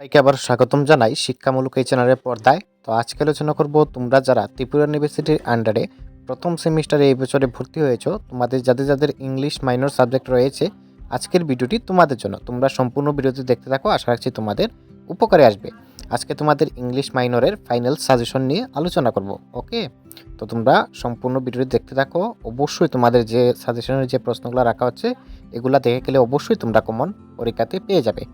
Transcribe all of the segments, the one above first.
সবাইকে আবার স্বাগতম জানাই শিক্ষামূলক এই চ্যানেলের পর্দায়। তো আজকে আলোচনা করব তোমরা যারা ত্রিপুরা ইউনিভার্সিটির আন্ডারে প্রথম সেমিস্টারে এই বছরে ভর্তি হয়েছো, তোমাদের যাদের যাদের ইংলিশ মাইনর সাবজেক্ট রয়েছে, আজকের ভিডিওটি তোমাদের জন্য। তোমরা সম্পূর্ণ ভিডিওটি দেখতে থাকো, আশা রাখছি তোমাদের উপকারে আসবে। আজকে তোমাদের ইংলিশ মাইনরের ফাইনাল সাজেশন নিয়ে আলোচনা করব। ওকে, তো তোমরা সম্পূর্ণ ভিডিওটি দেখতে থাকো। অবশ্যই তোমাদের যে সাজেশনের যে প্রশ্নগুলো রাখা হচ্ছে এগুলা দেখে গেলে অবশ্যই তোমরা কমন পরীক্ষাতে পেয়ে যাবে।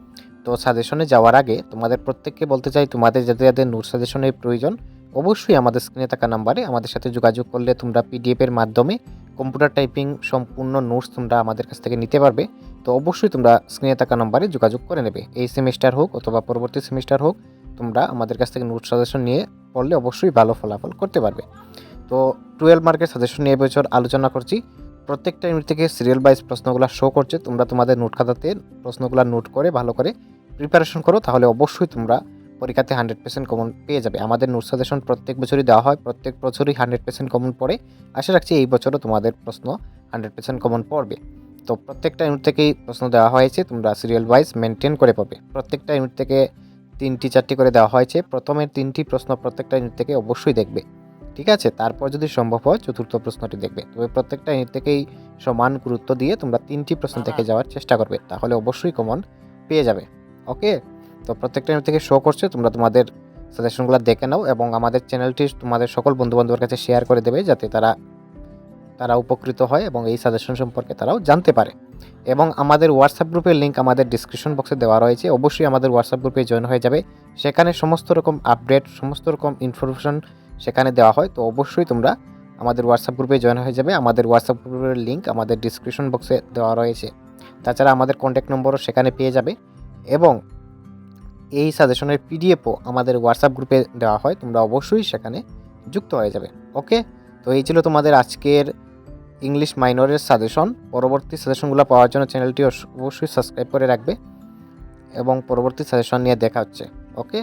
তো সাজেশনে যাওয়ার আগে তোমাদের প্রত্যেককে বলতে চাই, তোমাদের যাদের যাদের নোট সাজেশনের প্রয়োজন অবশ্যই আমাদের স্ক্রিনে থাকা নাম্বারে আমাদের সাথে যোগাযোগ করলে তোমরা পিডিএফের মাধ্যমে কম্পিউটার টাইপিং সম্পূর্ণ নোটস তোমরা আমাদের কাছ থেকে নিতে পারবে। তো অবশ্যই তোমরা স্ক্রিনে থাকা নাম্বারে যোগাযোগ করে নেবে। এই সেমিস্টার হোক অথবা পরবর্তী সেমিস্টার হোক, তোমরা আমাদের কাছ থেকে নোট সাজেশন নিয়ে পড়লে অবশ্যই ভালো ফলাফল করতে পারবে। তো 12 মার্কের সাজেশন নিয়ে এবছর আলোচনা করছি। প্রত্যেকটা ইউনিট থেকে সিরিয়াল ওয়াইজ প্রশ্নগুলো শো করছে, তোমরা তোমাদের নোট খাতাতে প্রশ্নগুলো নোট করে ভালো করে প্রিপারেশন করো, তাহলে অবশ্যই তোমরা পরীক্ষাতে 100% কমন পেয়ে যাবে। আমাদের নোট সাজেশন প্রত্যেক বছরই দেওয়া হয়, প্রত্যেক বছরই 100% কমন পড়ে। আশা রাখছি এই বছরও তোমাদের প্রশ্ন 100% কমন পড়বে। তো প্রত্যেকটা ইউনিট থেকেই প্রশ্ন দেওয়া হয়েছে, তোমরা সিরিয়াল ওয়াইজ মেনটেন করে পাবে। প্রত্যেকটা ইউনিট থেকে 3টি 4টি করে দেওয়া হয়েছে। প্রথমের 3টি প্রশ্ন প্রত্যেকটা ইউনিট থেকে অবশ্যই দেখবে, ঠিক আছে? তারপর যদি সম্ভব হয় চতুর্থ প্রশ্নটি দেখবে। তবে প্রত্যেকটা ইউনিট থেকেই সমান গুরুত্ব দিয়ে তোমরা 3টি প্রশ্ন থেকে যাওয়ার চেষ্টা করবে, তাহলে অবশ্যই কমন পেয়ে যাবে। ওকে, তো প্রত্যেকটা ইউনিট থেকে শো করছে, তোমরা তোমাদের সাজেশনগুলো দেখে নাও এবং আমাদের চ্যানেলটি তোমাদের সকল বন্ধুবান্ধবের কাছে শেয়ার করে দেবে, যাতে তারা উপকৃত হয় এবং এই সাজেশন সম্পর্কে তারাও জানতে পারে। এবং আমাদের হোয়াটসঅ্যাপ গ্রুপের লিঙ্ক আমাদের ডিসক্রিপশন বক্সে দেওয়া রয়েছে, অবশ্যই আমাদের হোয়াটসঅ্যাপ গ্রুপে জয়েন হয়ে যাবে। সেখানে সমস্ত রকম আপডেট, সমস্ত রকম ইনফরমেশন সেখানে দেওয়া হয়। তো অবশ্যই তোমরা আমাদের হোয়াটসঅ্যাপ গ্রুপে জয়েন হয়ে যাবে। আমাদের হোয়াটসঅ্যাপ গ্রুপের লিঙ্ক আমাদের ডিসক্রিপশন বক্সে দেওয়া রয়েছে। তাছাড়া আমাদের কন্ট্যাক্ট নম্বরও সেখানে পেয়ে যাবে এবং এই সাজেশনের পিডিএফও আমাদের হোয়াটসঅ্যাপ গ্রুপে দেওয়া হয়, তোমরা অবশ্যই সেখানে যুক্ত হয়ে যাবে। ওকে, তো এই ছিল তোমাদের আজকের ইংলিশ মাইনরের সাজেশন। পরবর্তী সাজেশনগুলো পাওয়ার জন্য চ্যানেলটি অবশ্যই সাবস্ক্রাইব করে রাখবে এবং পরবর্তী সাজেশন নিয়ে দেখা হচ্ছে। ওকে।